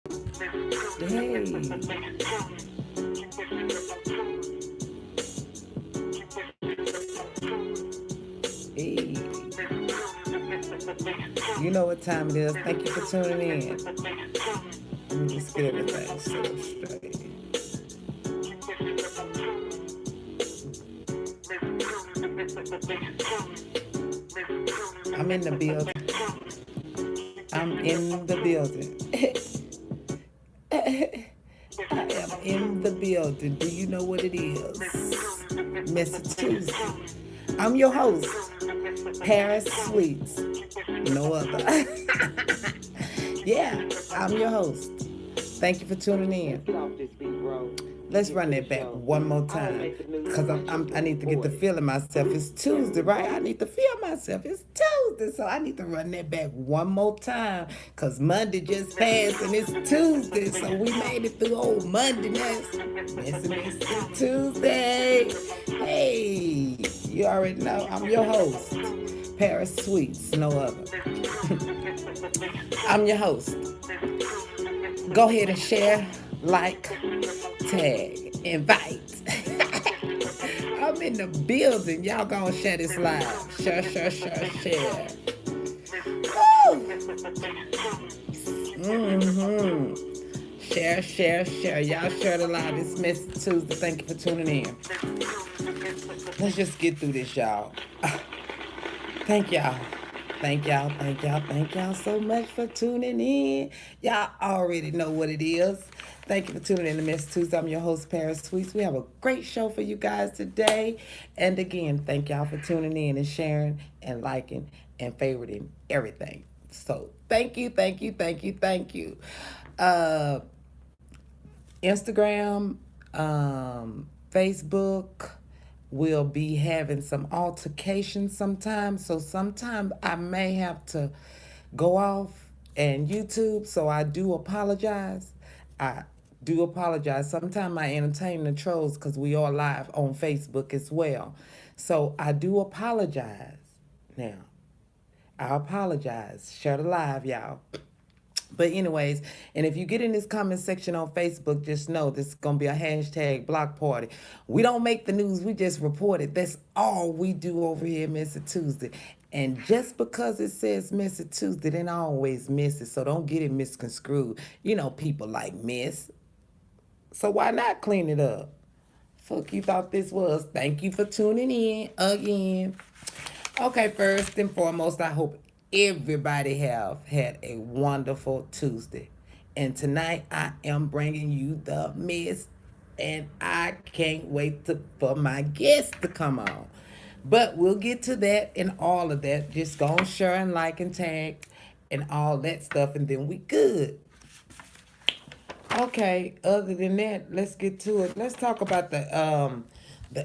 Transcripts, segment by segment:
Hey. You know what time it is. Thank you for tuning in. Let me just get everything set up straight. I'm in the building. I'm in the building. I am in the building. Do you know what it is? Mr. Tuesday. I'm your host, Paris Sweets. No other. Yeah, I'm your host. Thank you for tuning in. Let's run that back one more time. Because I need to get the feeling myself. It's Tuesday, right? I need to feel myself. It's Tuesday. So I need to run that back one more time. Because Monday just passed and it's Tuesday. So we made it through old Monday. Messy Tuesday. Hey, you already know I'm your host, Paris Sweets, no other. I'm your host. Go ahead and share, like, tag, invite. I'm in the building. Y'all gonna share this live. Share. Woo! Share. Y'all share the live. It's Miss Tuesday. Thank you for tuning in. Let's just get through this, y'all. Thank y'all. Thank y'all so much for tuning in. Y'all already know what it is. Thank you for tuning in to Miss Tuesday. I'm your host, Paris Sweets. We have a great show for you guys today. And again, thank y'all for tuning in and sharing and liking and favoriting everything. So thank you. Instagram, Facebook, will be having some altercations sometimes. So sometimes I may have to go off and YouTube. So I do apologize. I do apologize. Sometimes I entertain the trolls because we are live on Facebook as well. So I do apologize now. I apologize. Share the live, y'all. But anyways, and if you get in this comment section on Facebook, just know this is going to be a hashtag block party. We don't make the news. We just report it. That's all we do over here, Mr. Tuesday. And just because it says Mr. Tuesday, then I always miss it. So don't get it misconstrued. You know, people like miss. So why not clean it up? Fuck you thought this was. Thank you for tuning in again. Okay, first and foremost, I hope everybody have had a wonderful Tuesday. And tonight I am bringing you the miss, and I can't wait for my guests to come on. But we'll get to that and all of that. Just go and share and like and tag and all that stuff, and then we good. Okay, other than that, let's get to it. Let's talk about the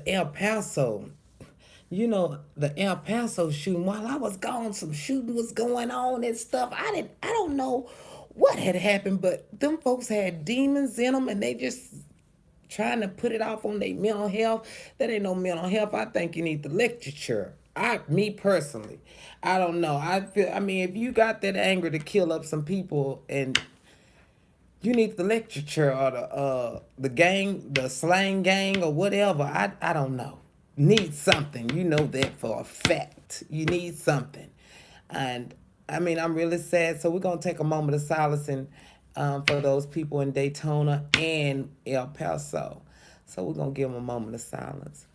El Paso. You know, the El Paso shooting. While I was gone, some shooting was going on and stuff. I don't know what had happened, but them folks had demons in them, and they just trying to put it off on their mental health. That ain't no mental health. I think you need the literature. Me personally, I don't know. I mean, if you got that anger to kill up some people, and you need the literature or the gang, the slang gang or whatever. I don't know. Need something. You know that for a fact. You need something. And I mean, I'm really sad. So we're gonna take a moment of silence for those people in Daytona and El Paso. So we're gonna give them a moment of silence.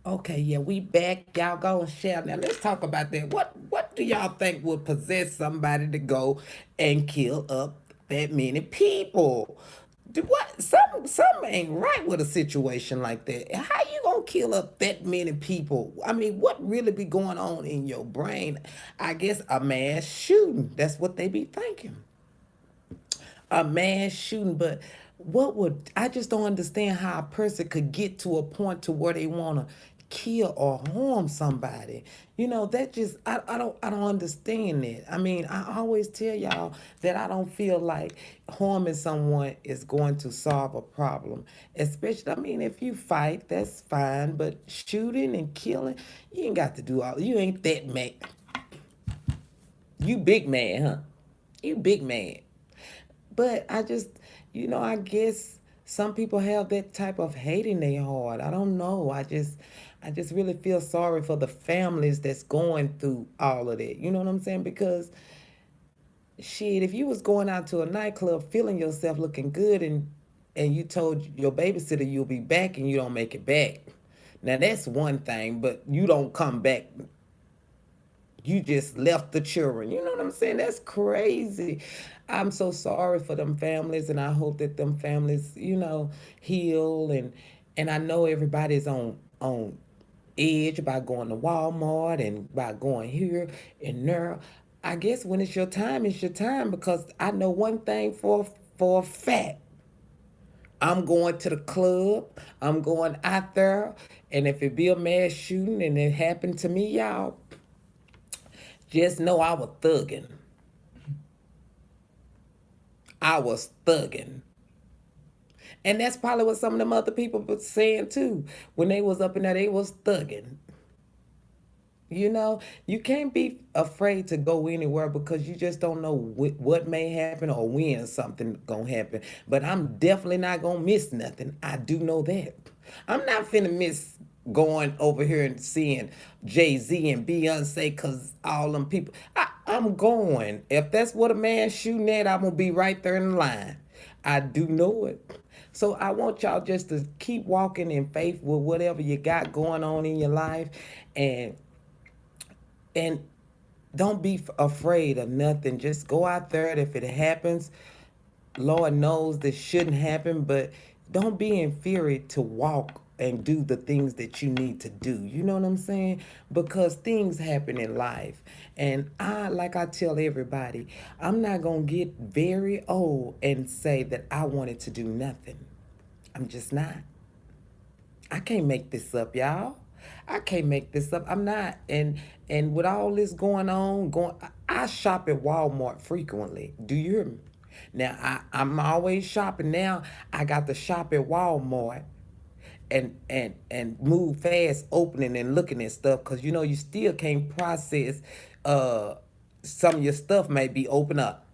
Okay, yeah, we back. Y'all go and share. Now let's talk about that. What do y'all think would possess somebody to go and kill up that many people? What some ain't right with a situation like that. How you gonna kill up that many people? I mean, what really be going on in your brain? I guess a mass shooting. That's what they be thinking, a mass shooting. But what would I just don't understand how a person could get to a point to where they wanna kill or harm somebody. That just I don't understand that. I mean, I always tell y'all that I don't feel like harming someone is going to solve a problem. Especially, I mean, if you fight, that's fine, but shooting and killing, you ain't got to do all. You ain't that man. You big man, huh? You big man. But I guess some people have that type of hate in their heart. I don't know. I just really feel sorry for the families that's going through all of that. You know what I'm saying? Because shit, if you was going out to a nightclub feeling yourself looking good and you told your babysitter you'll be back and you don't make it back. Now that's one thing, but you don't come back, you just left the children. You know what I'm saying? That's crazy. I'm so sorry for them families, and I hope that them families, heal. And I know everybody's on edge by going to Walmart and by going here and there. I guess when it's your time, because I know one thing for a fact. I'm going to the club. I'm going out there, and if it be a mass shooting and it happened to me, y'all, just know I was thugging. I was thugging. And that's probably what some of them other people were saying too. When they was up in there, they was thugging. You can't be afraid to go anywhere because you just don't know what may happen or when something gonna happen. But I'm definitely not gonna miss nothing. I do know that. I'm not finna miss going over here and seeing Jay-Z and Beyonce because all them people. I'm going. If that's what a man's shooting at, I'm gonna be right there in the line. I do know it. So I want y'all just to keep walking in faith with whatever you got going on in your life, and and don't be afraid of nothing. Just go out there. And if it happens, Lord knows this shouldn't happen, but don't be in fear to walk and do the things that you need to do. You know what I'm saying? Because things happen in life. And like I tell everybody, I'm not going to get very old and say that I wanted to do nothing. I'm just not. I can't make this up, y'all. I can't make this up. I'm not. And with all this going on, I shop at Walmart frequently. Do you hear me? Now I'm always shopping. Now I got to shop at Walmart and move fast opening and looking at stuff, because you still can't process uh some of your stuff may be open up,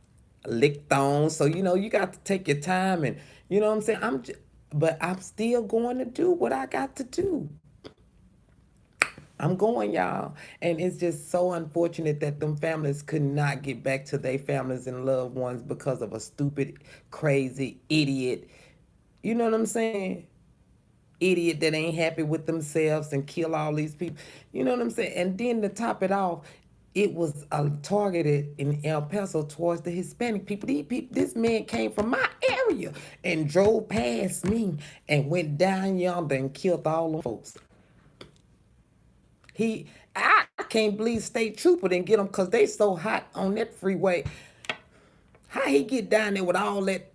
licked on. So you got to take your time, and you know what I'm saying. But I'm still going to do what I got to do. I'm going, y'all. And it's just so unfortunate that them families could not get back to their families and loved ones because of a stupid, crazy idiot. You know what I'm saying? Idiot that ain't happy with themselves and kill all these people. You know what I'm saying? And then to top it off, it was targeted in El Paso towards the Hispanic people. This man came from my area and drove past me and went down yonder and killed all them folks. I can't believe state trooper didn't get him, because they so hot on that freeway. How he get down there with all that?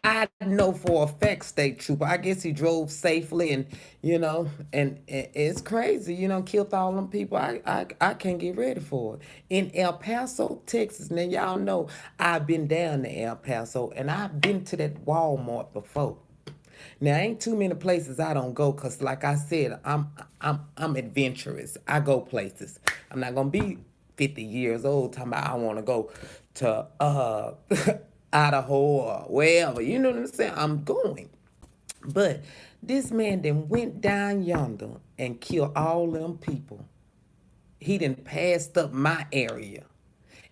I know for a fact state trooper. I guess he drove safely, and and it's crazy. Killed all them people. I can't get ready for it. In El Paso, Texas. Now y'all know I've been down to El Paso, and I've been to that Walmart before. Now ain't too many places I don't go, cause like I said, I'm adventurous. I go places. I'm not gonna be 50 years old talking about I want to go to Idaho or wherever. You know what I'm saying? I'm going. But this man then went down yonder and killed all them people. He done passed up my area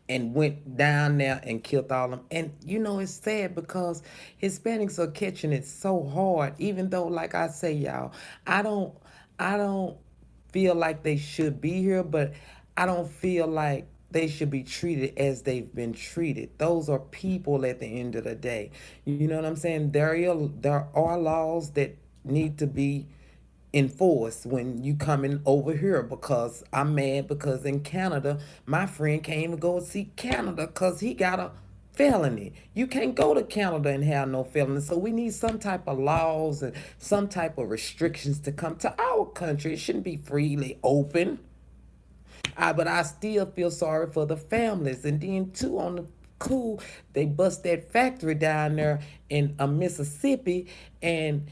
and went down there and killed all of them. And it's sad because Hispanics are catching it so hard, even though, like I say, y'all, I don't feel like they should be here, but I don't feel like they should be treated as they've been treated. Those are people at the end of the day. You know what I'm saying? There are laws that need to be enforced when you coming over here, because I'm mad because in Canada, my friend can't even go see Canada because he got a felony. You can't go to Canada and have no felony. So we need some type of laws and some type of restrictions to come to our country. It shouldn't be freely open. But I still feel sorry for the families. And then too, on the cool, they bust that factory down there in Mississippi, and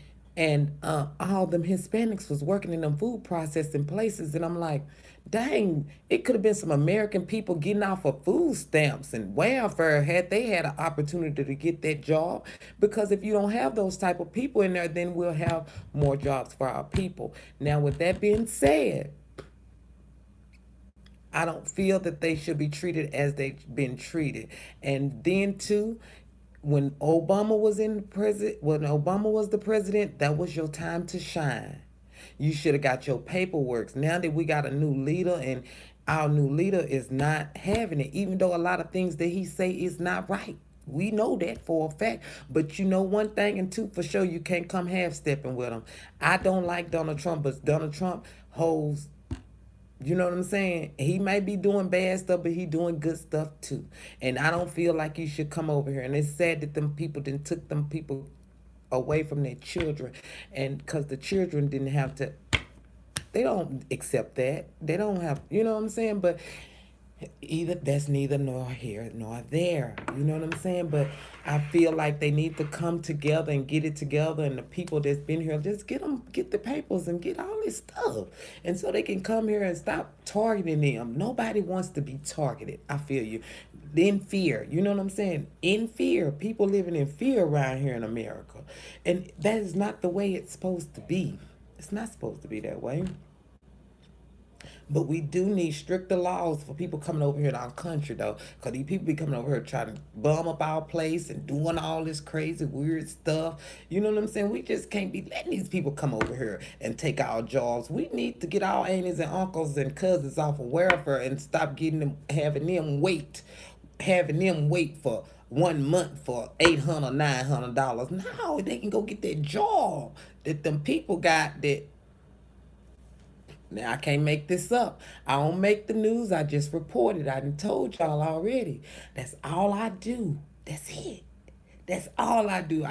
all them Hispanics was working in them food processing places, and I'm like, dang, it could have been some American people getting off of food stamps and welfare had they had an opportunity to get that job. Because if you don't have those type of people in there, then we'll have more jobs for our people. Now, with that being said, I don't feel that they should be treated as they've been treated. And then too, when Obama was the president, that was your time to shine. You should have got your paperwork. Now that we got a new leader, and our new leader is not having it, even though a lot of things that he say is not right. We know that for a fact. But you know one thing, and two for sure, you can't come half stepping with him. I don't like Donald Trump, but Donald Trump holds, you know what I'm saying? He might be doing bad stuff, but he doing good stuff too. And I don't feel like you should come over here. And it's sad that them people didn't took them people away from their children, and because the children didn't have to, they don't accept that. They don't have, you know what I'm saying? But either that's neither nor here nor there. You know what I'm saying? But I feel like they need to come together and get it together, and the people that's been here, just get the papers and get all this stuff, and so they can come here and stop targeting them. Nobody wants to be targeted. I feel you. In fear, you know what I'm saying? In fear, people living in fear around here in America, and that is not the way it's supposed to be. It's not supposed to be that way. But we do need stricter laws for people coming over here to our country, though. Because these people be coming over here trying to bum up our place and doing all this crazy, weird stuff. You know what I'm saying? We just can't be letting these people come over here and take our jobs. We need to get our aunties and uncles and cousins off of welfare and stop getting them, having them wait for 1 month for $800, $900. Now they can go get that job that them people got that. Now I can't make this up. I don't make the news. I just report it. I done told y'all already. That's all I do. That's it. That's all I do.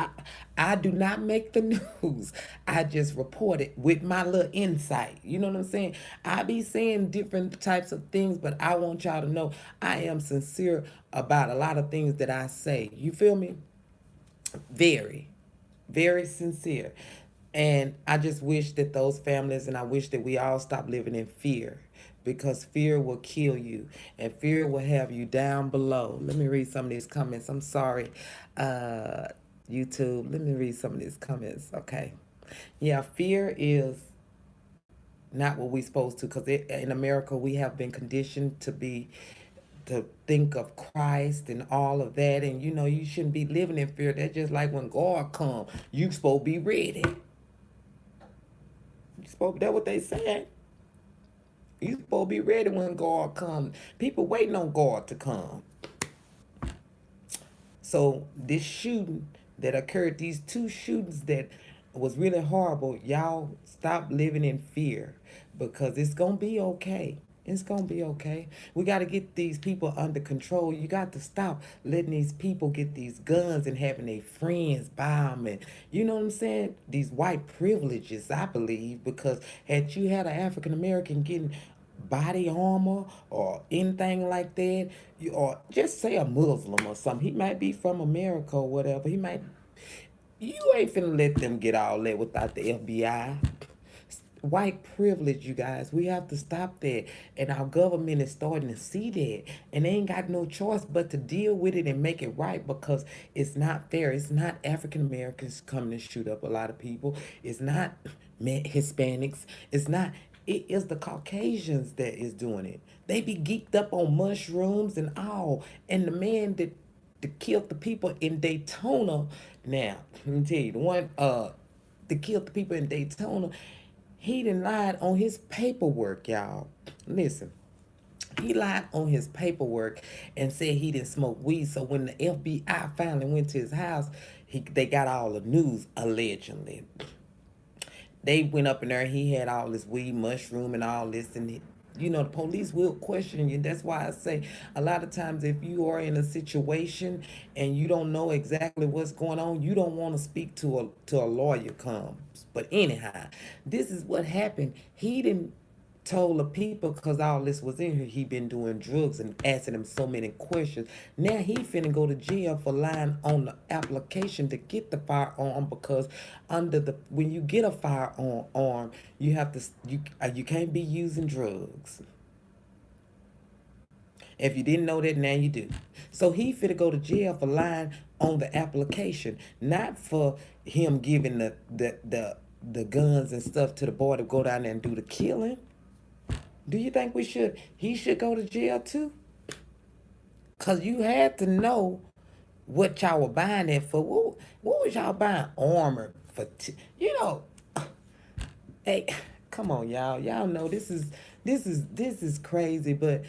I do not make the news. I just report it with my little insight. You know what I'm saying? I be saying different types of things, but I want y'all to know I am sincere about a lot of things that I say. You feel me? Very, very sincere. And I just wish that those families, and I wish that we all stop living in fear, because fear will kill you, and fear will have you down below. Let me read some of these comments. I'm sorry, uh, YouTube. Let me read some of these comments. Okay. Yeah, fear is not what we're supposed to, because in America we have been conditioned to think of Christ and all of that, and you know you shouldn't be living in fear. That's just like when God come, you supposed to be ready. You supposed, that what they said. You supposed to be ready when God comes. People waiting on God to come. So this shooting that occurred, these two shootings that was really horrible, y'all stop living in fear, because it's gonna be okay. It's gonna be okay. We gotta get these people under control. You got to stop letting these people get these guns and having their friends buy them, and you know what I'm saying? These white privileges, I believe, because had you had an African American getting body armor or anything like that, or just say a Muslim or something, he might be from America or whatever. He might. You ain't finna let them get all that without the FBI. White privilege, you guys. We have to stop that. And our government is starting to see that. And they ain't got no choice but to deal with it and make it right, because it's not fair. It's not African Americans coming to shoot up a lot of people. It's not Hispanics. It's not. It is the Caucasians that is doing it. They be geeked up on mushrooms and all. And the man that killed the people in Daytona, now, let me tell you, the one that killed the people in Daytona, he done lied on his paperwork, y'all. Listen, he lied on his paperwork and said he didn't smoke weed. So when the FBI finally went to his house, they got all the news, allegedly. They went up in there, he had all this weed, mushroom, and all this, and The police will question you. That's why I say a lot of times if you are in a situation and you don't know exactly what's going on, you don't want to speak to a lawyer comes. But anyhow, this is what happened. He didn't told the people because all this was in here. He been doing drugs and asking them so many questions. Now he finna go to jail for lying on the application to get the firearm because under the when you get a firearm, you have to you can't be using drugs. If you didn't know that, now you do. So he finna go to jail for lying on the application, not for him giving the guns and stuff to the boy to go down there and do the killing. Do you think he should go to jail too? Cause you had to know what y'all were buying it for. What was y'all buying armor for? Hey, come on, y'all. Y'all know this is crazy. But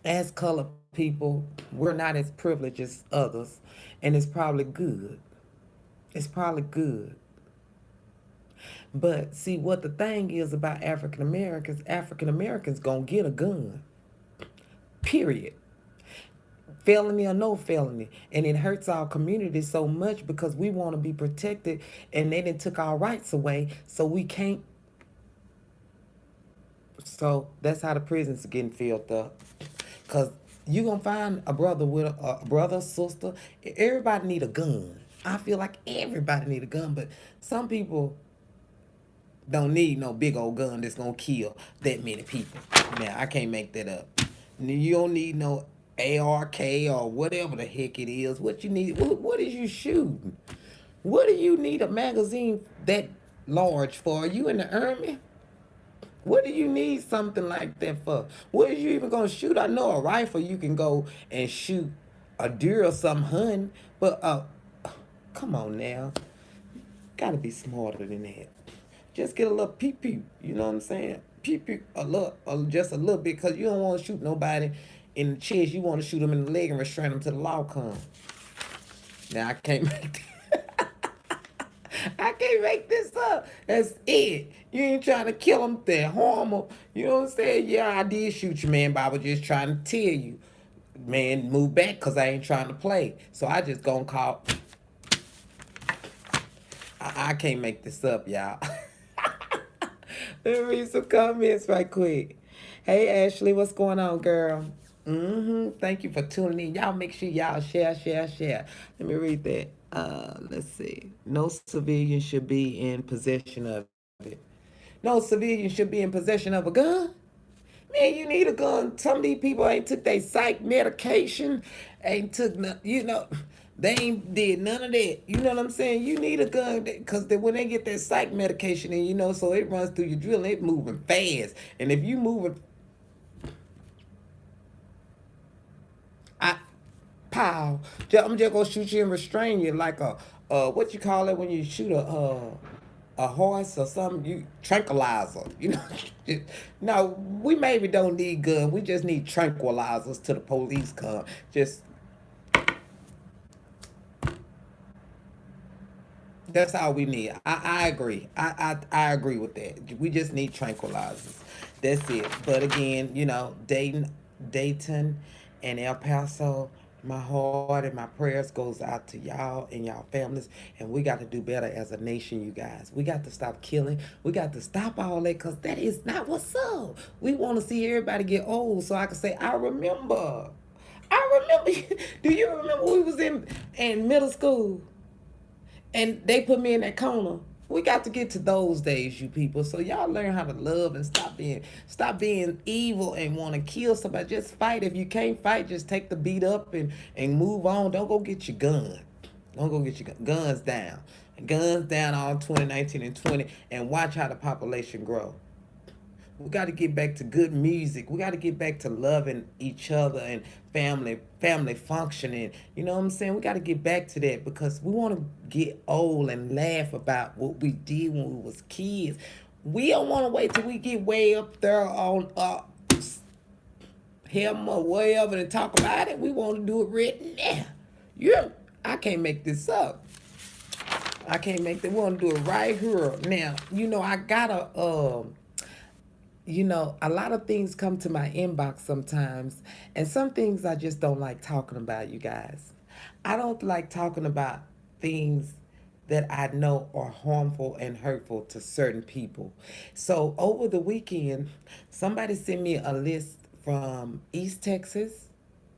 as colored people, we're not as privileged as others, and it's probably good. It's probably good. But see what the thing is about African Americans gonna get a gun. Period. Felony or no felony. And it hurts our community so much because we want to be protected and they done took our rights away so we can't. So that's how the prisons are getting filled up. Cause you gonna find a brother with a brother, sister. Everybody need a gun. I feel like everybody need a gun, but some people don't need no big old gun that's gonna kill that many people. Now I can't make that up. You don't need no ARK or whatever the heck it is. What you need? What is you shooting? What do you need a magazine that large for? Are you in the army? What do you need something like that for? What are you even gonna shoot? I know a rifle you can go and shoot a deer or some hunting, but come on now, gotta be smarter than that. Just get a little peep peep. You know what I'm saying? Peep peep a little, just a little bit, cause you don't want to shoot nobody in the chest. You want to shoot them in the leg and restrain them till the law comes. Now I can't make. I can't make this up. That's it. You ain't trying to kill them, they harm them. You know what I'm saying? Yeah, I did shoot you, man, but I was just trying to tell you, man, move back, cause I ain't trying to play. So I just gonna call. I can't make this up, y'all. Let me read some comments right quick. Hey Ashley, what's going on, girl? Thank you for tuning in. Y'all make sure y'all share, share, share. Let me read that. Let's see. No civilian should be in possession of it. No civilian should be in possession of a gun. Man, you need a gun. Some of these people ain't took their psych medication, ain't took they ain't did none of that. You know what I'm saying? You need a gun because when they get that psych medication and so it runs through your drill, it moving fast. And if you moving, I pow, I'm just gonna shoot you and restrain you like a what you call it when you shoot a horse or something, you tranquilizer. No, we maybe don't need gun. We just need tranquilizers till the police come. Just that's all we need. I agree. I agree with that. We just need tranquilizers. That's it. But again, Dayton and El Paso, my heart and my prayers goes out to y'all and y'all families. And we got to do better as a nation, you guys. We got to stop killing. We got to stop all that because that is not what's up. We want to see everybody get old so I can say, I remember. I remember. Do you remember we was in middle school? And they put me in that corner. We got to get to those days, you people. So y'all learn how to love and stop being evil and want to kill somebody. Just fight. If you can't fight, just take the beat up and move on. Don't go get your gun. Don't go get your guns down. Guns down all 2019 and 20 and watch how the population grow. We got to get back to good music. We got to get back to loving each other and family functioning. You know what I'm saying? We got to get back to that because we want to get old and laugh about what we did when we was kids. We don't want to wait till we get way up there on him or whatever to talk about it. We want to do it right now. I can't make this up. I can't make that. We want to do it right here now. I got a lot of things come to my inbox sometimes, and some things I just don't like talking about, you guys. I don't like talking about things that I know are harmful and hurtful to certain people. So over the weekend, somebody sent me a list from East Texas.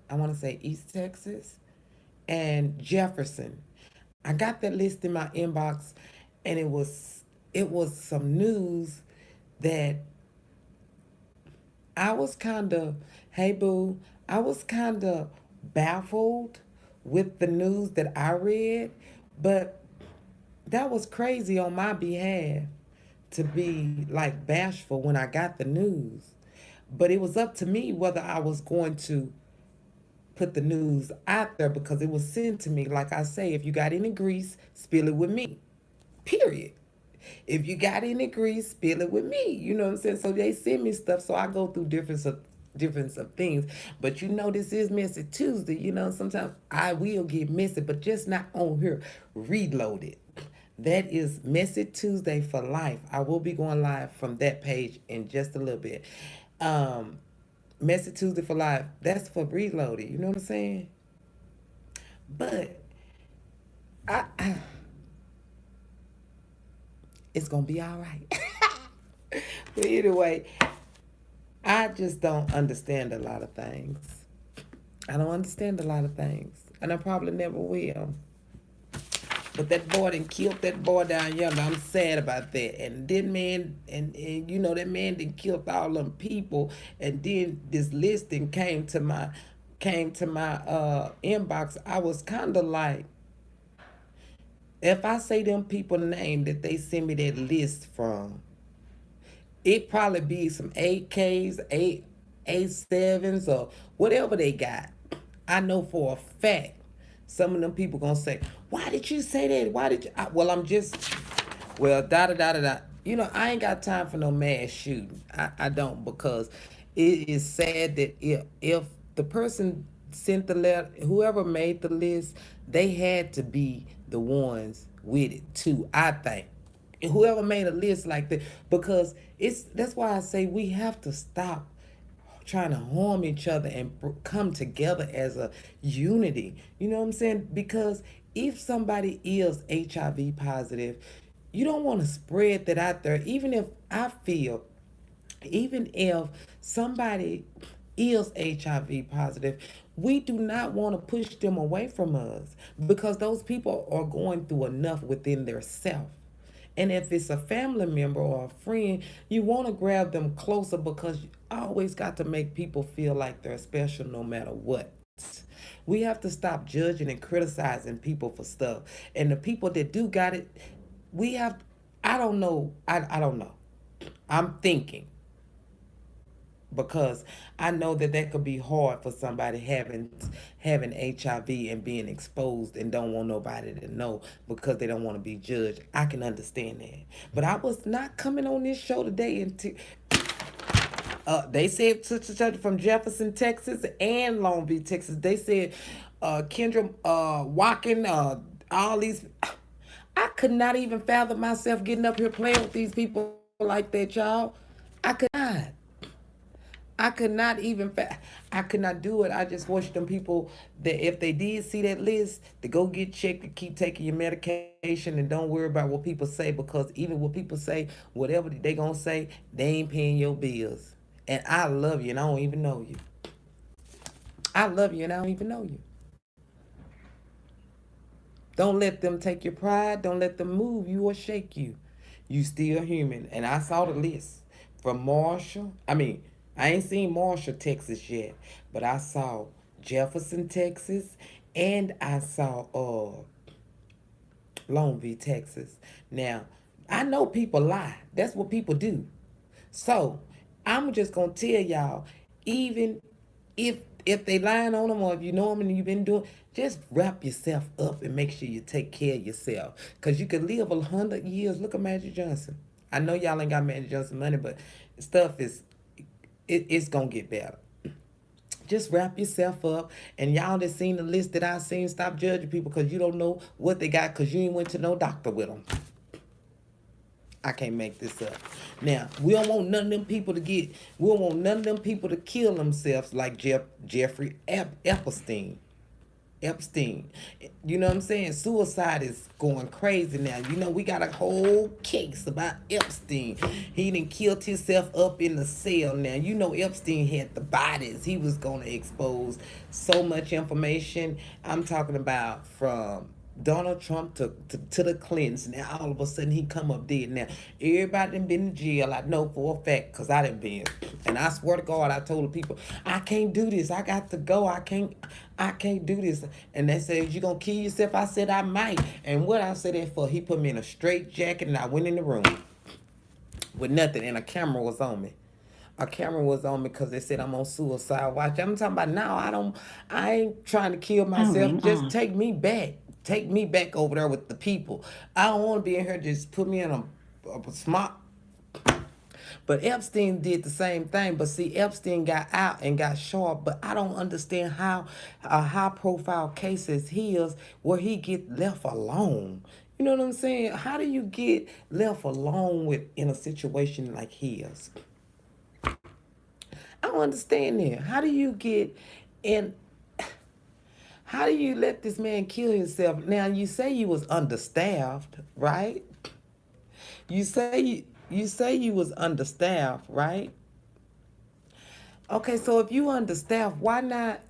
I want to say East Texas and Jefferson. I got that list in my inbox, and it was some news that I was kind of, hey boo, I was kind of baffled with the news that I read, but that was crazy on my behalf to be like bashful when I got the news. But it was up to me whether I was going to put the news out there because it was sent to me. Like I say, if you got any grease, spill it with me. Period. If you got any grease, spill it with me. You know what I'm saying? So they send me stuff, so I go through difference of things. But this is Messy Tuesday. Sometimes I will get messy, but just not on here. Reloaded. That is Messy Tuesday for life. I will be going live from that page in just a little bit. Um, Messy Tuesday for life. That's for reloaded. You know what I'm saying? But I it's gonna be all right. But anyway, I just don't understand a lot of things. I don't understand a lot of things, and I probably never will. But that boy done killed that boy down yonder. I'm sad about that. And then man, and that man done killed all them people. And then this listing came to my inbox. I was kind of like, if I say them people name that they send me that list from, it probably be some AKs, A7s, or whatever they got. I know for a fact some of them people gonna say, "Why did you say that? Why did you?" Well, I'm just, well, da da da da da. I ain't got time for no mass shooting. I don't, because it is sad that if the person sent the letter, whoever made the list, they had to be the ones with it too. I think whoever made a list like that, because that's why I say we have to stop trying to harm each other and come together as a unity. You know what I'm saying? Because if somebody is HIV positive, you don't want to spread that out there. Even if somebody is HIV positive, we do not want to push them away from us, because those people are going through enough within their self. And if it's a family member or a friend, you want to grab them closer, because you always got to make people feel like they're special no matter what. We have to stop judging and criticizing people for stuff. And the people that do got it, we have, I don't know. I don't know. I'm thinking, because I know that that could be hard for somebody having HIV and being exposed and don't want nobody to know because they don't want to be judged. I can understand that. But I was not coming on this show today until they said such from Jefferson, Texas, and Long Beach, Texas. They said Kendra walking all these. I could not even fathom myself getting up here playing with these people like that, y'all. I could not. I could not even. I could not do it. I just wish them people that if they did see that list, to go get checked and keep taking your medication and don't worry about what people say, because even what people say, whatever they gonna say, they ain't paying your bills. And I love you and I don't even know you. I love you and I don't even know you. Don't let them take your pride. Don't let them move you or shake you. You still human. And I saw the list from Marshall. I ain't seen Marshall, Texas yet, but I saw Jefferson, Texas, and I saw Long Beach, Texas. Now, I know people lie. That's what people do. So I'm just gonna tell y'all, even if they lying on them, or if you know them and you've been doing, just wrap yourself up and make sure you take care of yourself. Cause you can live 100 years. Look at Magic Johnson. I know y'all ain't got Magic Johnson money, but stuff it's gonna get better. Just wrap yourself up. And y'all that seen the list that I seen, stop judging people because you don't know what they got, because you ain't went to no doctor with them. I can't make this up. Now, we don't want none of them people to get, we don't want none of them people to kill themselves like Jeffrey Epstein. Epstein. You know what I'm saying? Suicide is going crazy now. You know, we got a whole case about Epstein. He done killed himself up in the cell now. You know, Epstein had the bodies. He was going to expose so much information. I'm talking about from Donald Trump to the Clintons. Now all of a sudden he come up dead. Now everybody done been in jail. I know for a fact because I done been. And I swear to God, I told the people, I can't do this. I got to go. I can't do this. And they said, you gonna kill yourself? I said I might. And what I said that for? He put me in a straight jacket and I went in the room with nothing and a camera was on me. A camera was on me because they said I'm on suicide watch. I'm talking about now. I ain't trying to kill myself. Powering Just off. take me back. Take me back over there with the people. I don't want to be in here. Just put me in a smart. But Epstein did the same thing. But see, Epstein got out and got sharp. But I don't understand how a high profile case as his where he get left alone. You know what I'm saying? How do you get left alone with in a situation like his? I don't understand that. How do you get in? How do you let this man kill himself? Now you say you was understaffed, right? You say you was understaffed, right? Okay, so if you understaffed, why not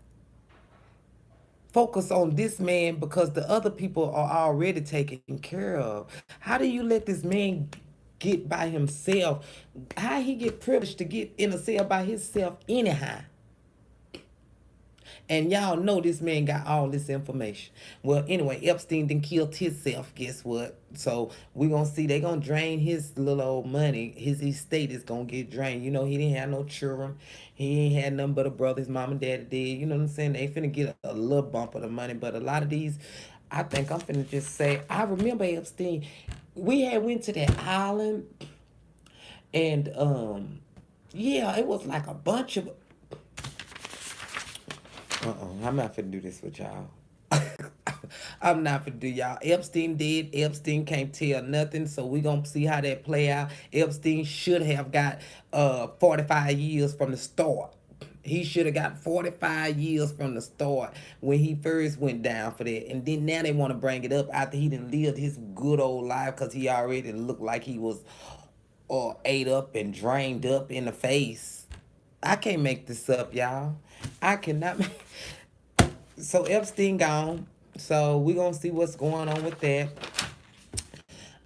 focus on this man because the other people are already taken care of? How do you let this man get by himself? How he get privileged to get in a cell by himself anyhow? And y'all know this man got all this information. Well, anyway, Epstein then killed himself. Guess what? So we gonna see they gonna drain his little old money. His estate is gonna get drained. You know he didn't have no children. He ain't had nothing but a brother. His mom and daddy did. You know what I'm saying? They finna get a little bump of the money. But a lot of these, I think I'm finna just say. I remember Epstein. We had went to that island, and yeah, it was like a bunch of I'm not finna do this with y'all. I'm not finna do y'all. Epstein did. Epstein can't tell nothing. So we gonna see how that play out. Epstein should have got 45 years from the start. He should have got 45 years from the start when he first went down for that. And then now they want to bring it up after he done lived his good old life because he already looked like he was ate up and drained up in the face. I can't make this up, y'all. I cannot make. So Epstein gone. So we gonna see what's going on with that.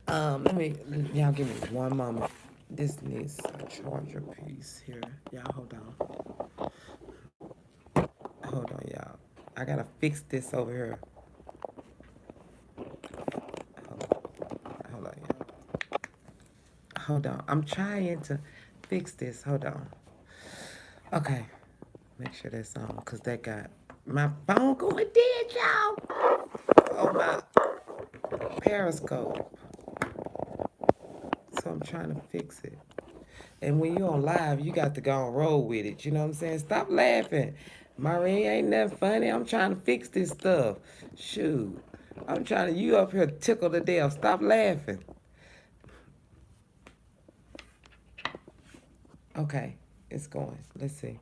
Let me y'all give me one moment. This needs a charger piece here. Y'all hold on. Hold on, y'all. I gotta fix this over here. Hold on, y'all. Hold on. I'm trying to fix this. Hold on. Okay. Make sure that's on, cause that got my phone going dead, y'all. Oh my Periscope. So I'm trying to fix it. And when you're on live, you got to go and roll with it. You know what I'm saying? Stop laughing. Maureen ain't that funny. I'm trying to fix this stuff. Shoot. I'm trying to, you up here tickle to death. Stop laughing. Okay, it's going. Let's see.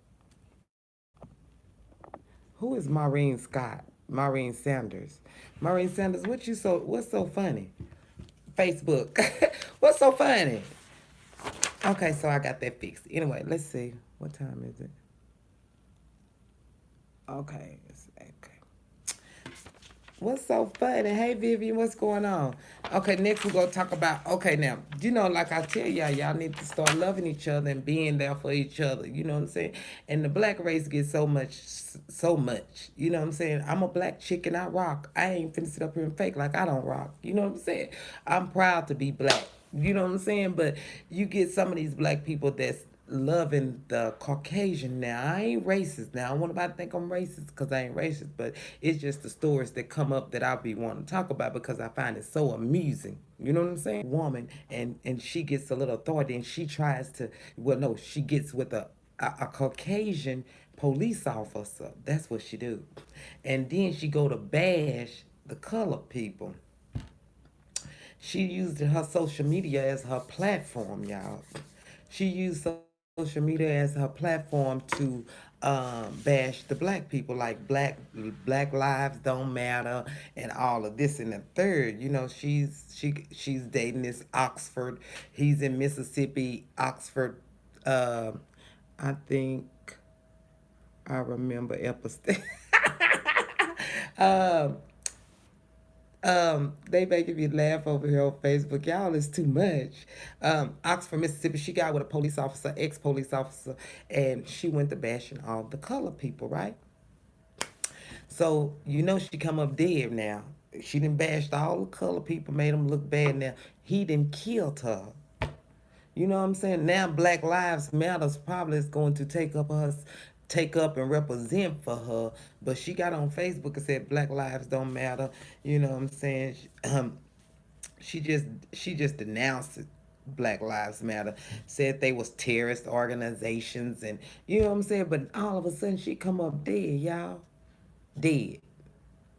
Who is Maureen Scott? Maureen Sanders. Maureen Sanders, what's so funny? Facebook. What's so funny? Okay, so I got that fixed. Anyway, let's see. What time is it? Okay. Okay. What's so funny? Hey Vivian, what's going on? Okay, next we're gonna talk about okay now, like I tell y'all need to start loving each other and being there for each other. You know what I'm saying? And the black race gets so much. You know what I'm saying? I'm a black chick and I rock. I ain't finna sit up here and fake like I don't rock. You know what I'm saying? I'm proud to be black. You know what I'm saying? But you get some of these black people that's loving the Caucasian now. I ain't racist now. I want nobody to think I'm racist because I ain't racist, but it's just the stories that come up that I'll be wanting to talk about because I find it so amusing. You know what I'm saying? Woman, and she gets a little authority and she tries to, well, no, she gets with a Caucasian police officer. That's what she do. And then she go to bash the colored people. She used her social media as her platform, y'all. She used social media as her platform to bash the black people, like black lives don't matter and all of this and the third. You know, she's dating this Oxford. He's in Mississippi, Oxford. Uh, I think I remember Epstein. um, they making me laugh over here on Facebook. Y'all is too much. Oxford, Mississippi, she got with a police officer, ex-police officer, and she went to bashing all the color people, right? So you know she come up dead now. She done bashed all the color people, made them look bad now. He done killed her. You know what I'm saying? Now Black Lives Matters probably is going to take up and represent for her. But she got on Facebook and said Black Lives don't matter. You know what I'm saying? She just she just denounced it. Black Lives Matter, said they was terrorist organizations, and you know what I'm saying. But all of a sudden she come up dead, y'all, dead.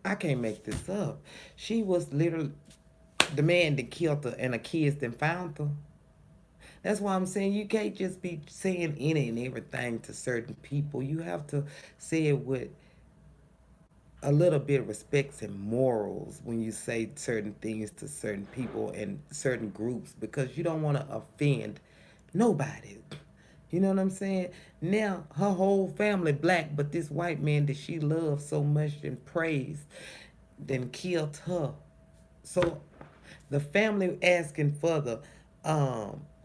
I can't make this up. She was literally the man that killed her, and the kids that found her. That's why I'm saying you can't just be saying any and everything to certain people. You have to say it with a little bit of respect and morals when you say certain things to certain people and certain groups because you don't want to offend nobody. You know what I'm saying? Now her whole family black, but this white man that she loved so much and praised, then killed her. So the family asking for the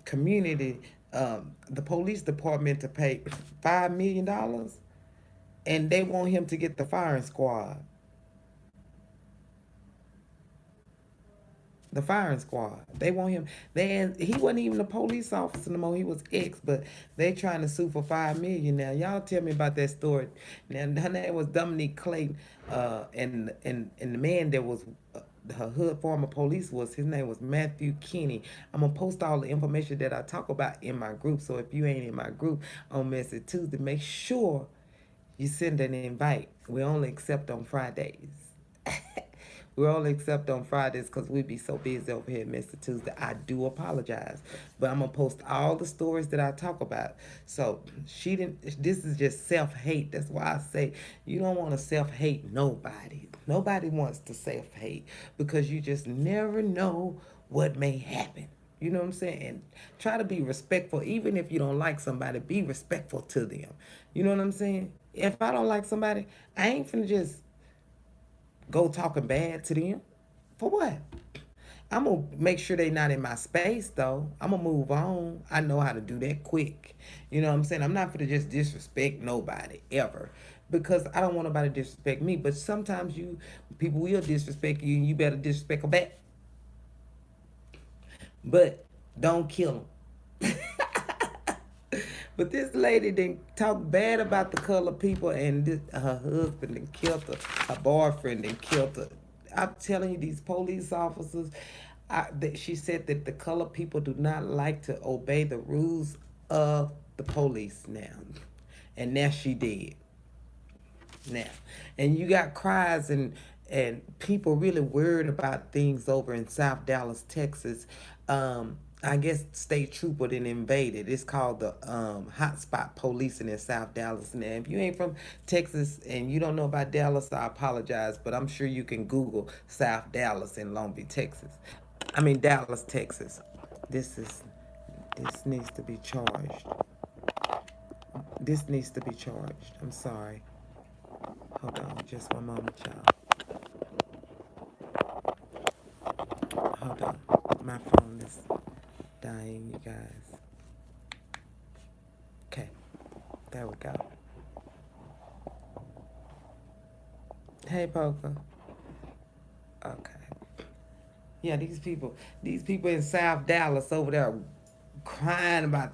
community, the police department to pay $5 million, and they want him to get the firing squad. The firing squad. They want him. He wasn't even a police officer no more. He was ex, but they trying to sue for $5 million now. Y'all tell me about that story. Now her name was Dominique Clayton, and the man that was her hood former police was his name was Matthew Kinney. I'm gonna post all the information that I talk about in my group. So if you ain't in my group on Message Tuesday, make sure you send an invite. We only accept on Fridays. We only accept on Fridays because we be so busy over here, Mr. Tuesday. I do apologize, but I'm gonna post all the stories that I talk about. So she didn't. This is just self hate. That's why I say you don't want to self hate nobody. Nobody wants to self hate because you just never know what may happen. You know what I'm saying? And try to be respectful. Even if you don't like somebody, be respectful to them. You know what I'm saying? If I don't like somebody, I ain't finna just go talking bad to them. For what? I'm gonna make sure they not in my space though. I'm gonna move on. I know how to do that quick. You know what I'm saying? I'm not gonna just disrespect nobody ever because I don't want nobody to disrespect me. But sometimes people will disrespect you, and you better disrespect them back. But don't kill them. But this lady didn't talk bad about the colored people, and her husband and killed her, her boyfriend and killed her. I'm telling you, these police officers, she said that the colored people do not like to obey the rules of the police now. And now she did now. And you got cries and people really worried about things over in South Dallas, Texas. I guess state trooper then invaded. It's called the hotspot policing in South Dallas. Now, if you ain't from Texas and you don't know about Dallas, I apologize, but I'm sure you can Google South Dallas in Long Beach, Texas. I mean Dallas, Texas. This is this needs to be charged. This needs to be charged. I'm sorry. Hold on, just one moment, y'all. Hold on. My phone is dying, you guys. Okay, there we go. Hey, Poker. Okay. Yeah, these people in South Dallas over there crying about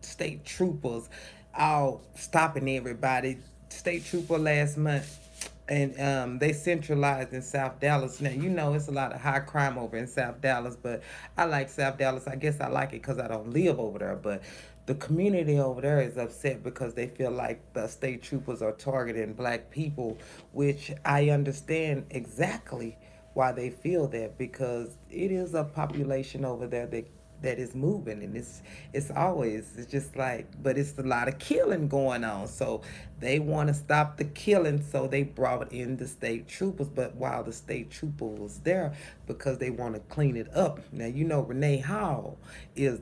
state troopers all stopping everybody. State trooper last month, and they centralized in South Dallas. Now you know it's a lot of high crime over in South Dallas, but I like South Dallas. I guess I like it because I don't live over there, but the community over there is upset because they feel like the state troopers are targeting black people, which I understand exactly why they feel that, because it is a population over there that is moving, and it's always, it's just like, but it's a lot of killing going on, so they want to stop the killing, so they brought in the state troopers. But while the state trooper was there, because they want to clean it up. Now, Renee Hall is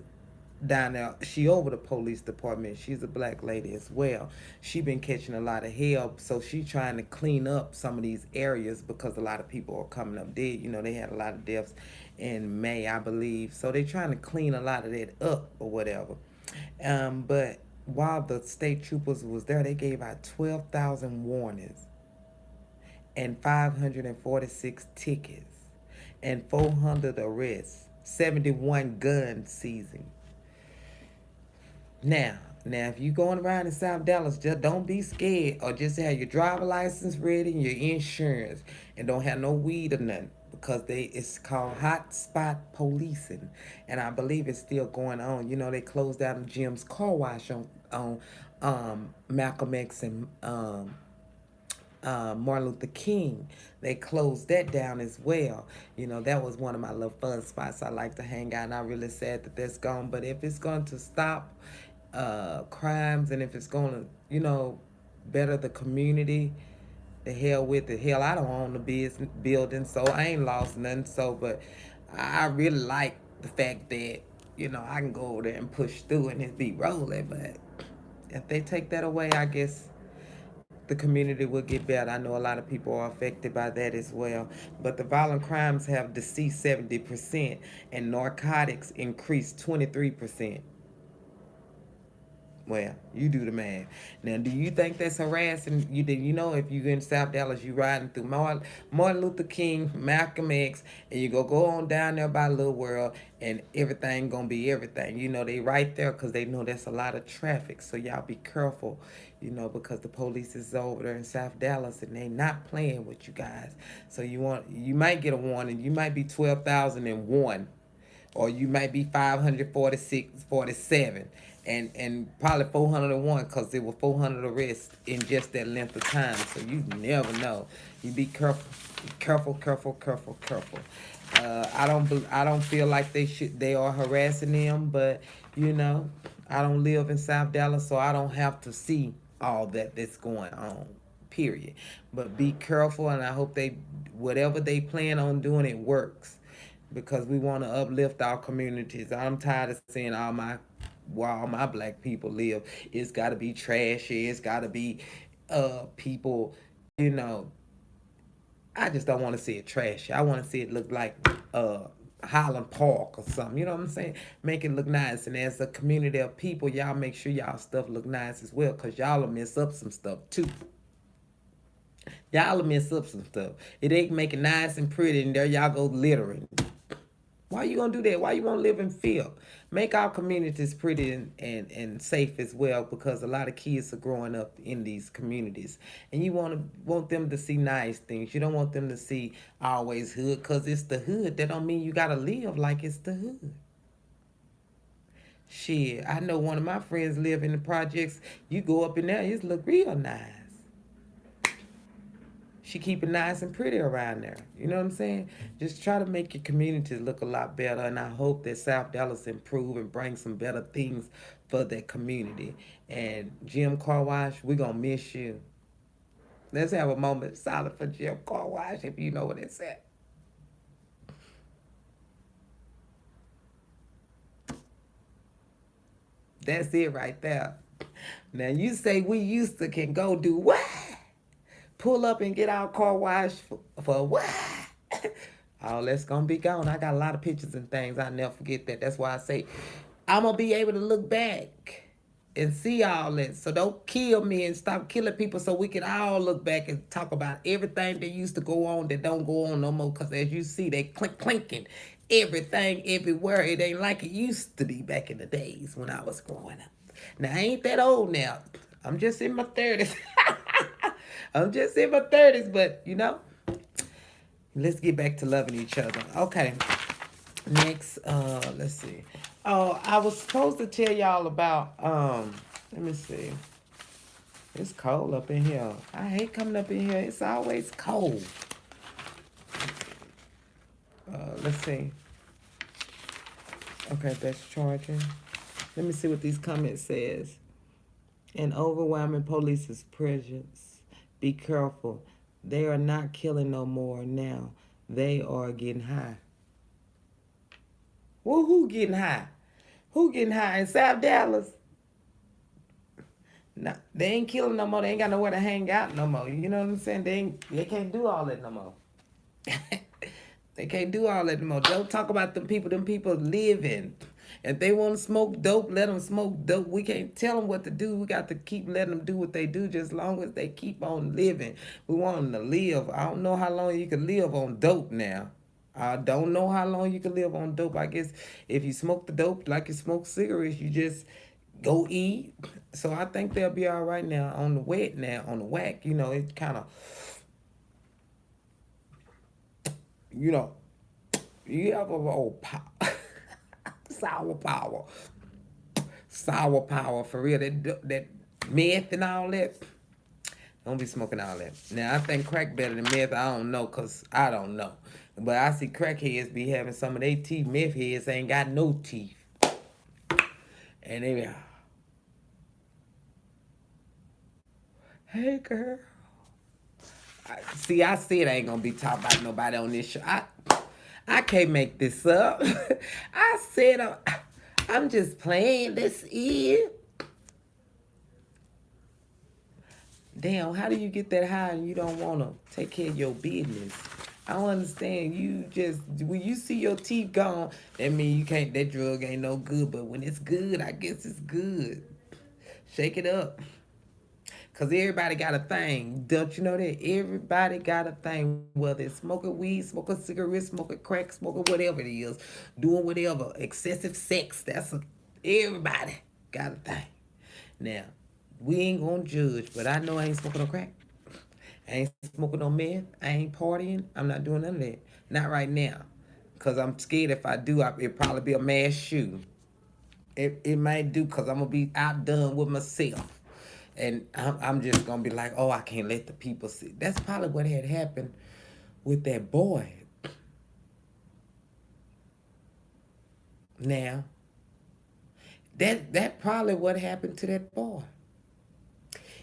down there. She over the police department. She's a black lady as well. She been catching a lot of hell, so she trying to clean up some of these areas, because a lot of people are coming up dead. They had a lot of deaths in May, I believe. So they trying to clean a lot of that up or whatever. But while the state troopers was there, they gave out 12,000 warnings and 546 tickets and 400 arrests, 71 gun seizing. Now, if you going around in South Dallas, just don't be scared, or just have your driver license ready and your insurance, and don't have no weed or nothing, because it's called hot spot policing, and I believe it's still going on. They closed down Jim's car wash on Malcolm X and Martin Luther King. They closed that down as well. That was one of my little fun spots I like to hang out, and I'm really sad that that's gone. But if it's going to stop crimes, and if it's going to, better the community, the hell with it. Hell, I don't own the business building, so I ain't lost nothing. So, but I really like the fact that, I can go over there and push through and it be rolling. But if they take that away, I guess the community will get better. I know a lot of people are affected by that as well. But the violent crimes have decreased 70%, and narcotics increased 23%. Well, you do the math. Now, do you think that's harassing? If you in South Dallas, you riding through Martin Luther King, Malcolm X, and you go on down there by Little World, and everything gonna be everything. They right there, because they know that's a lot of traffic. So y'all be careful, because the police is over there in South Dallas, and they not playing with you guys. So you might get a warning. You might be 12,001, or you might be 546, 47, and probably 401, because there were 400 arrests in just that length of time. So you never know. You be careful, careful. I don't feel like they are harassing them, but I don't live in South Dallas, so I don't have to see all that's going on. Period. But be careful, and I hope whatever they plan on doing, it works, because we want to uplift our communities. I'm tired of seeing where all my black people live. It's got to be trashy. It's got to be people, you know. I just don't want to see it trashy. I want to see it look like Highland Park or something. You know what I'm saying? Make it look nice. And as a community of people, y'all make sure y'all stuff look nice as well, because y'all will mess up some stuff too. Y'all will mess up some stuff. It ain't make it nice and pretty, and there y'all go littering. Why you gonna do that? Why you wanna live in fear? Make our communities pretty and safe as well, because a lot of kids are growing up in these communities, and you want them to see nice things. You don't want them to see always hood, because it's the hood. That don't mean you gotta live like it's the hood. Shit, I know one of my friends live in the projects. You go up in there, it look real nice. She keep it nice and pretty around there. You know what I'm saying? Just try to make your communities look a lot better, and I hope that South Dallas improve and bring some better things for that community. And Jim Car Wash, we're gonna miss you. Let's have a moment silent for Jim Car Wash, if you know what it said. That's it right there. Now you say we used to can go do what? Pull up and get our car washed for what? All that's gonna be gone. I got a lot of pictures and things. I never forget that. That's why I say I'm gonna be able to look back and see all that. So don't kill me and stop killing people, so we can all look back and talk about everything that used to go on that don't go on no more. Because as you see, they clinking everything everywhere. It ain't like it used to be back in the days when I was growing up. Now I ain't that old now. I'm just in my 30s. I'm just in my 30s, but let's get back to loving each other. Okay. Next, let's see. Oh, I was supposed to tell y'all about let me see. It's cold up in here. I hate coming up in here. It's always cold. Let's see. Okay, that's charging. Let me see what these comments says. An overwhelming police's presence. Be careful. They are not killing no more now. They are getting high. Well, who getting high? Who getting high in South Dallas? No, they ain't killing no more. They ain't got nowhere to hang out no more. You know what I'm saying? They can't do all that no more. They can't do all that no more. Don't talk about them people. Them people living. If they want to smoke dope, let them smoke dope. We can't tell them what to do. We got to keep letting them do what they do, just as long as they keep on living. We want them to live. I don't know how long you can live on dope now. I don't know how long you can live on dope. I guess if you smoke the dope like you smoke cigarettes, you just go eat. So I think they'll be all right now on the wet now, on the whack. You know, it kind of, you know, you have a old sour power. Sour power for real. That meth and all that. Don't be smoking all that. Now I think crack better than meth. I don't know, cause I don't know. But I see crackheads be having some of their teeth. Meth heads ain't got no teeth, and they be, hey girl. See, I said I ain't gonna be talking about nobody on this show. I can't make this up. I said I'm just playing. This is. Damn, how do you get that high and you don't want to take care of your business? I don't understand. You just, when you see your teeth gone, that means you can't, that drug ain't no good. But when it's good, I guess it's good. Shake it up. Because everybody got a thing. Don't you know that? Everybody got a thing. Whether it's smoking weed, smoking cigarettes, smoking crack, smoking whatever it is, doing whatever, excessive sex. Everybody got a thing. Now, we ain't gonna judge, but I know I ain't smoking no crack. I ain't smoking no meth. I ain't partying. I'm not doing none of that. Not right now. Because I'm scared if I do, it'll probably be a mass shooting. It might do because I'm going to be outdone with myself. And I'm just going to be like, oh, I can't let the people see. That's probably what had happened with that boy. Now, that probably what happened to that boy.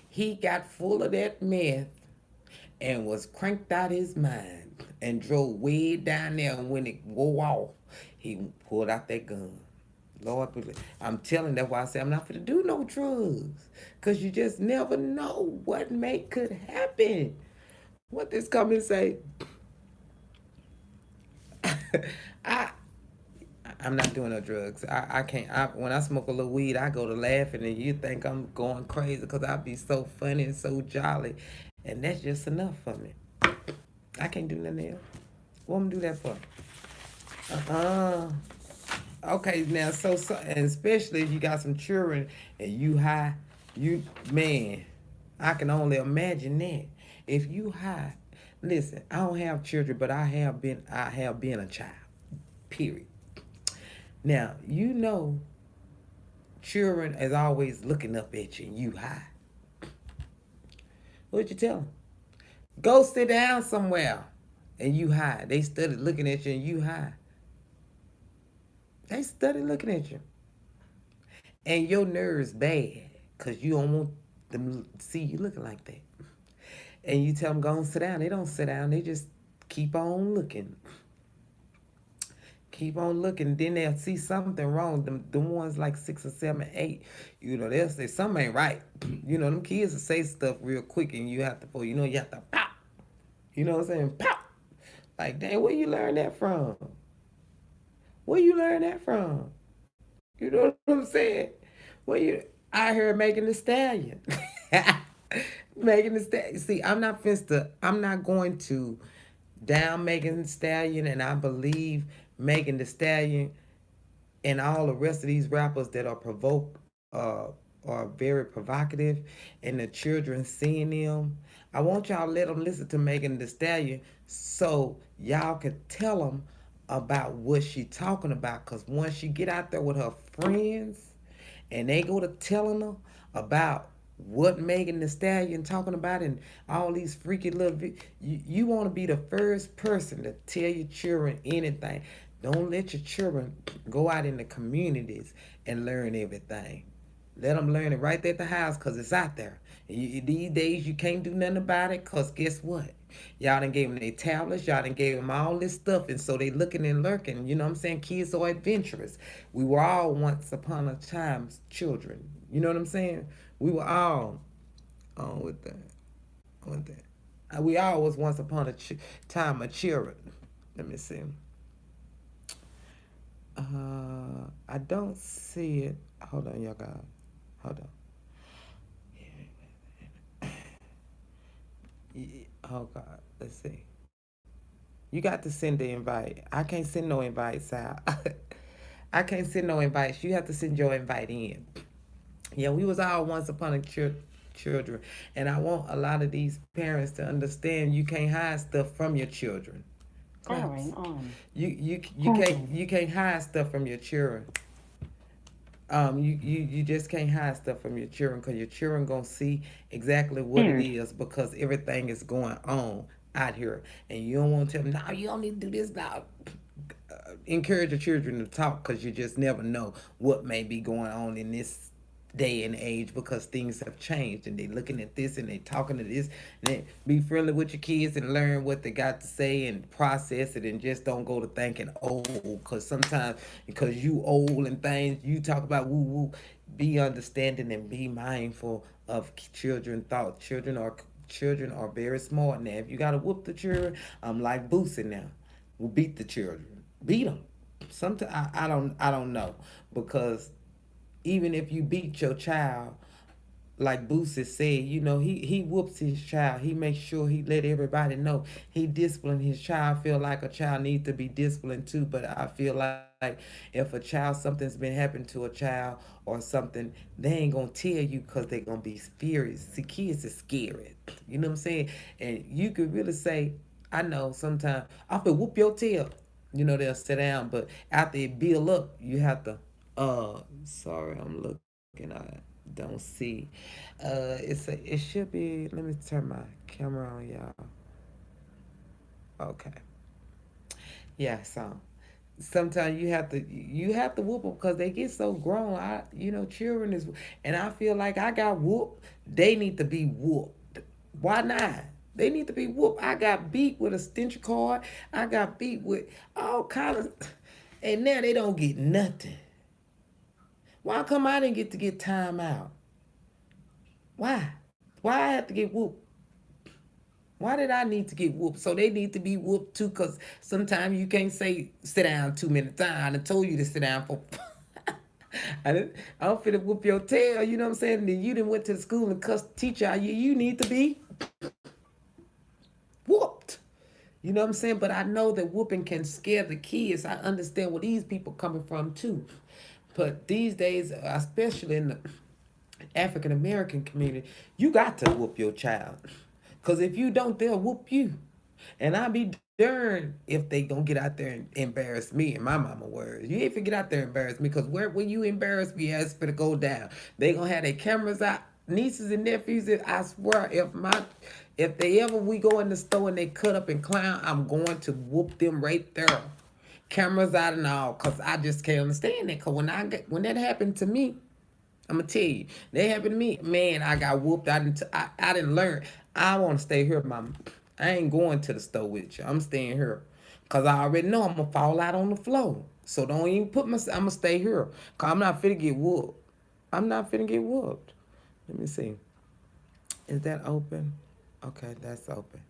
He got full of that meth and was cranked out his mind and drove way down there. And when it wore off, he pulled out that gun. Lord, I'm telling, that's why I say I'm not going to do no drugs. Because you just never know what could happen. What this come and say? I I'm not doing no drugs. I can't. When I smoke a little weed, I go to laughing, and you think I'm going crazy because I be so funny and so jolly, and that's just enough for me. I can't do nothing else. What am I do that for? Uh-uh. Okay, now and especially if you got some children and you high, man, I can only imagine that. If you high, listen, I don't have children, but I have been a child. Period. Now, children is always looking up at you and you high. What'd you tell them? Go sit down somewhere and you high. They studied looking at you and you high. They studied looking at you. And your nerves bad because you don't want them to see you looking like that. And you tell them, go and sit down. They don't sit down. They just keep on looking. Keep on looking. Then they'll see something wrong. The ones like 6 or 7, 8, they'll say something ain't right. Them kids will say stuff real quick and you have to, you have to pop. You know what I'm saying? Pop. Like, dang, where you learn that from? Where you learn that from? You know what I'm saying? I heard Megan Thee Stallion. Megan Thee Stallion. See, I'm not going to down Megan Thee Stallion, and I believe Megan Thee Stallion and all the rest of these rappers that are very provocative, and the children seeing them. I want y'all to let them listen to Megan Thee Stallion so y'all can tell them about what she talking about. Because once she get out there with her friends and they go to telling her about what Megan the Stallion talking about and all these freaky you want to be the first person to tell your children anything. Don't let your children go out in the communities and learn everything. Let them learn it right there at the house because it's out there. These days you can't do nothing about it because guess what? Y'all done gave them their tablets, y'all done gave them all this stuff, and so they looking and lurking. You know what I'm saying? Kids are adventurous. We were all once upon a time children. You know what I'm saying? We were all on with that. On that. We all was once upon a time a children. Let me see. I don't see it. Hold on, y'all guys. Hold on. Oh God, let's see. You got to send the invite. I can't send no invites out. I can't send no invites. You have to send your invite in. Yeah, we was all once upon a children, and I want a lot of these parents to understand you can't hide stuff from your children. Powering Claps. on. You can't hide stuff from your children. You just can't hide stuff from your children because your children gonna see exactly what it Paired. is because everything is going on out here, and you don't want to tell them, no, you don't need to do this now. Encourage your children to talk because you just never know what may be going on in this day and age because things have changed and they looking at this and they talking to this and they be friendly with your kids and learn what they got to say and process it and just don't go to thinking old because sometimes because you old and things you talk about woo woo. Be understanding and be mindful of children thought. Children are very smart now. If you gotta whoop the children, I'm like Boosie now. Will beat the children. Beat them. Sometimes I don't know because even if you beat your child, like Boosie said, he whoops his child. He makes sure he let everybody know he disciplined his child. Feel like a child needs to be disciplined too, but I feel like if a child something's been happening to a child or something, they ain't gonna tell you because they gonna be scared. See, kids are scared. You know what I'm saying? And you could really say, I know sometimes I feel whoop your tail. They'll sit down, but after it build up, you have to. Sorry, I'm looking. I don't see. It should be. Let me turn my camera on, y'all. Okay. Yeah. So sometimes you have to whoop them because they get so grown. Children is, and I feel like I got whooped. They need to be whooped. Why not? They need to be whooped. I got beat with a stench card. I got beat with all kind of, and now they don't get nothing. Why come I didn't get to get time out? Why? Why I have to get whooped? Why did I need to get whooped? So they need to be whooped too, because sometimes you can't say sit down too many times. I told you to sit down for. I'm finna whoop your tail. You know what I'm saying? Then you didn't went to the school and cussed the teacher out. You need to be whooped. You know what I'm saying? But I know that whooping can scare the kids. I understand where these people coming from too. But these days, especially in the African American community, you got to whoop your child. Because if you don't, they'll whoop you. And I'll be darned if they gonna get out there and embarrass me in my mama words. You ain't finna get out there and embarrass me because when you embarrass me, it's finna go down. They gonna have their cameras out. Nieces and nephews, I swear, if they ever we go in the store and they cut up and clown, I'm going to whoop them right there. Cameras out and all, cause I just can't understand that. Cause when that happened to me, I'm gonna tell you, that happened to me. Man, I got whooped. I didn't learn. I want to stay here, mama. I ain't going to the store with you. I'm staying here, cause I already know I'm gonna fall out on the floor. So don't even put my. I'm gonna stay here, cause I'm not finna get whooped. I'm not finna get whooped. Let me see. Is that open? Okay, that's open.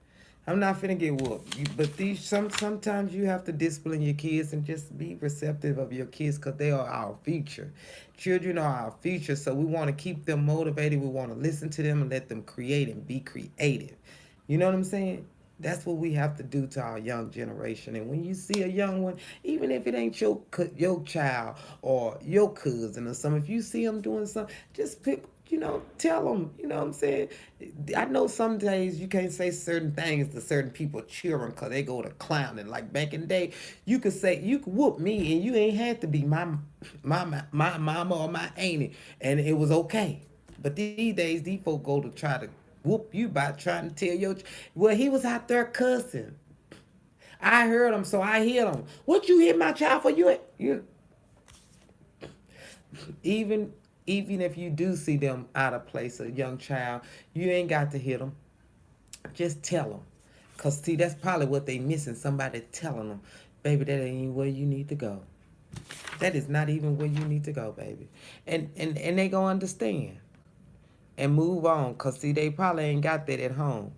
I'm not finna get whooped. But sometimes you have to discipline your kids and just be receptive of your kids because they are our future. Children are our future, so we want to keep them motivated. We want to listen to them and let them create and be creative. You know what I'm saying? That's what we have to do to our young generation. And when you see a young one, even if it ain't your child or your cousin or something, if you see them doing something, just pick, tell them. You know what I'm saying? I know some days you can't say certain things to certain people, children, because they go to clowning. Like back in the day, you could whoop me and you ain't had to be my mama or my auntie, and it was okay. But these days, these folk go to try to whoop you by trying to tell your. Well, he was out there cussing. I heard him, so I hit him. What you hit my child for? You even even if you do see them out of place, a young child, you ain't got to hit them. Just tell them, cause see that's probably what they missing. Somebody telling them, baby, that ain't where you need to go. That is not even where you need to go, baby. And they gonna understand and move on, cause see they probably ain't got that at home.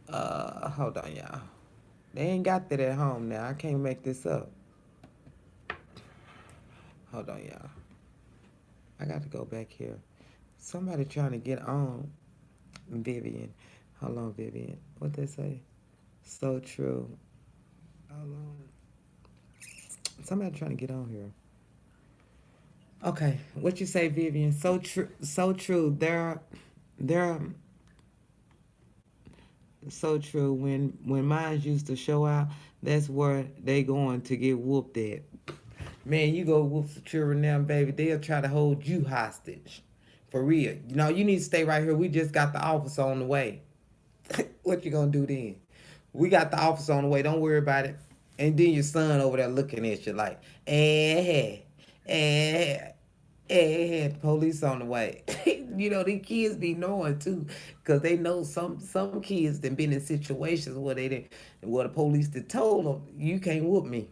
Hold on, y'all. They ain't got that at home now. I can't make this up. Hold on, y'all. I got to go back here. Somebody trying to get on Vivian. Hold on, Vivian. What they say? So true. Hold on. Somebody trying to get on here. Okay, what you say, Vivian? So true. So true. They're so true. When mines used to show out, that's where they going to get whooped at. Man, you go whoop the children now, baby. They'll try to hold you hostage. For real. You know, you need to stay right here. We just got the officer on the way. What you gonna do then? We got the officer on the way. Don't worry about it. And then your son over there looking at you like, eh, eh, police on the way. You know, these kids be knowing too, cause they know some kids that been in situations where they didn't, where the police did told them, you can't whoop me.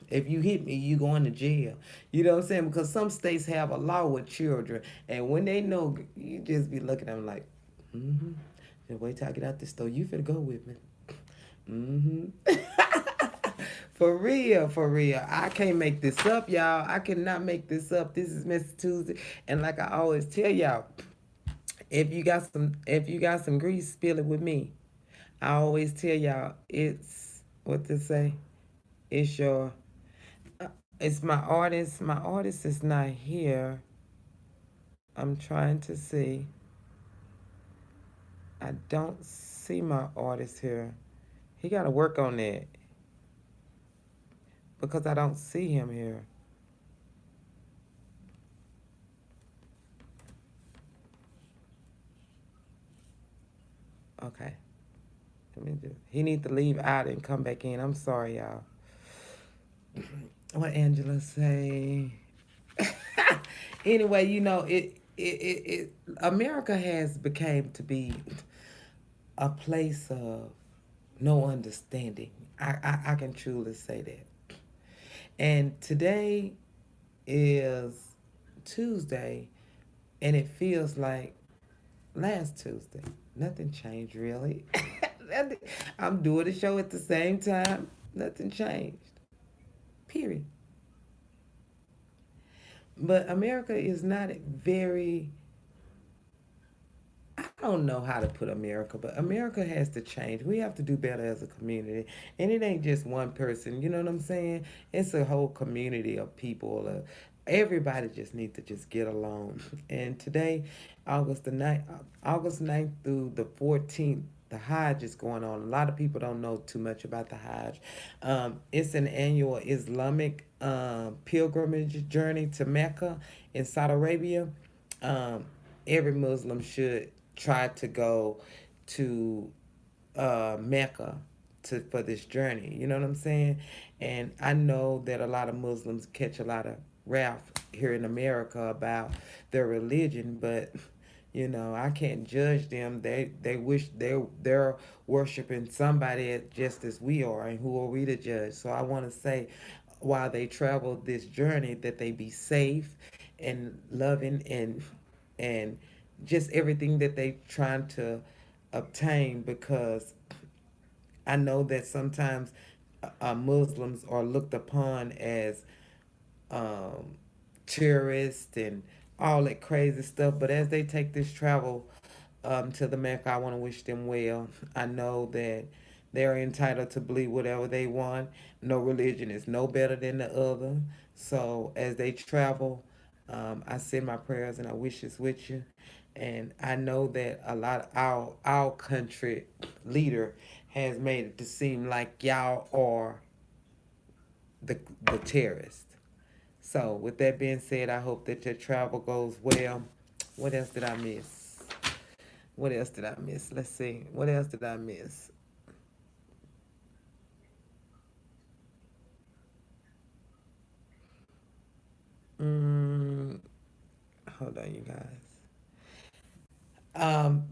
If you hit me, you going to jail. You know what I'm saying? Because some states have a law with children, and when they know, you just be looking at them like, mm-hmm. Just wait till I get out this store. You finna go with me. Mm-hmm. For real, for real. I can't make this up, y'all. I cannot make this up. This is Mr. Tuesday, and like I always tell y'all, if you got some grease, spill it with me. I always tell y'all, it's what to say. It's your it's my artist. My artist is not here. I'm trying to see. I don't see my artist here. He got to work on that because I don't see him here. Okay. Let me do. He need to leave out and come back in. I'm sorry, y'all. What Angela say? Anyway, America has became to be a place of no understanding. I can truly say that. And today is Tuesday, and it feels like last Tuesday. Nothing changed really. I'm doing the show at the same time. Nothing changed. Period. But America is not very, I don't know how to put America, but America has to change. We have to do better as a community. And it ain't just one person, you know what I'm saying? It's a whole community of people. Everybody just need to just get along. And today, August 9th through the 14th, the Hajj is going on. A lot of people don't know too much about the Hajj. It's an annual Islamic pilgrimage journey to Mecca in Saudi Arabia. Um, every Muslim should try to go to Mecca for this journey. You know what I'm saying? And I know that a lot of Muslims catch a lot of wrath here in America about their religion, but I can't judge them. They wish they're worshiping somebody just as we are, and who are we to judge? So I want to say, while they travel this journey, that they be safe and loving and just everything that they trying to obtain, because I know that sometimes Muslims are looked upon as um, terrorists and all that crazy stuff. But as they take this travel to the Mecca, I want to wish them well. I know that they're entitled to believe whatever they want. No religion is no better than the other. So as they travel, I send my prayers and I wishes with you. And I know that a lot of our country leader has made it to seem like y'all are the terrorists. So, with that being said, I hope that your travel goes well. What else did I miss? What else did I miss? Let's see. What else did I miss? Mm, hold on, you guys.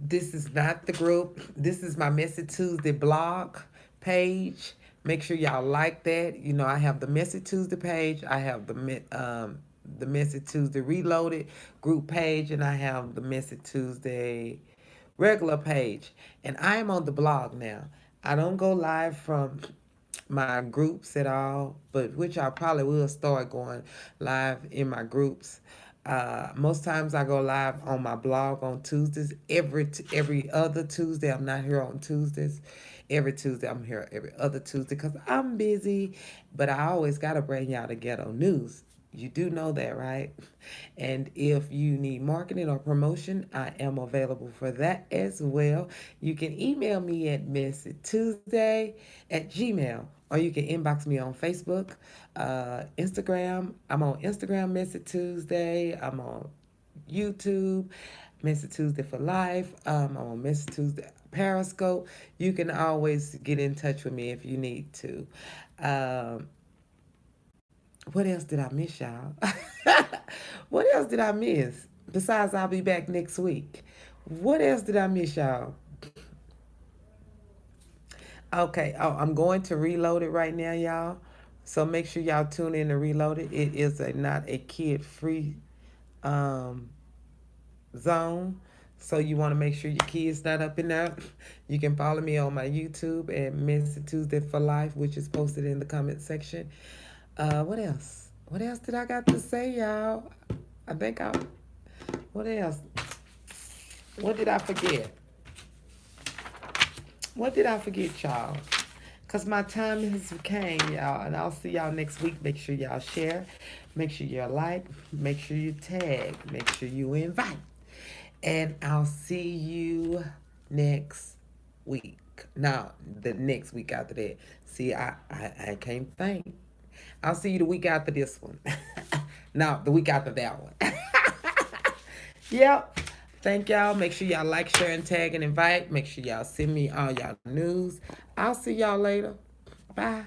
This is not the group. This is my Messy Tuesday blog page. Make sure y'all like that. You know, I have the Messy Tuesday page. I have the Messy Tuesday Reloaded group page, and I have the Messy Tuesday regular page. And I am on the blog now. I don't go live from my groups at all, but which I probably will start going live in my groups. Most times I go live on my blog on Tuesdays. Every other Tuesday, I'm not here on Tuesdays. Every Tuesday, I'm here every other Tuesday because I'm busy. But I always gotta bring y'all the ghetto news. You do know that, right? And if you need marketing or promotion, I am available for that as well. You can email me at messytuesday@gmail, or you can inbox me on Facebook, Instagram. I'm on Instagram, Messy Tuesday. I'm on YouTube, Messy Tuesday for Life. I'm on Messy Tuesday Periscope. You can always get in touch with me if you need to. Um, what else did I miss, y'all? What else did I miss? Besides, I'll be back next week. What else did I miss, y'all? Okay, oh, I'm going to reload it right now, y'all. So make sure y'all tune in to reload it. It is not a kid free um, zone. So you want to make sure your kids not up in there. You can follow me on my YouTube at Messy Tuesday for Life, which is posted in the comment section. What else? What else did I got to say, y'all? I think I. What else? What did I forget? What did I forget, y'all? Cause my time has came, y'all, and I'll see y'all next week. Make sure y'all share, make sure you like, make sure you tag, make sure you invite, and I'll see you next week. Now, the next week after that. See, I can't think. I'll see you the week after this one. No, the week after that one. Yep. Thank y'all. Make sure y'all like, share, and tag and invite. Make sure y'all send me all y'all news. I'll see y'all later. Bye.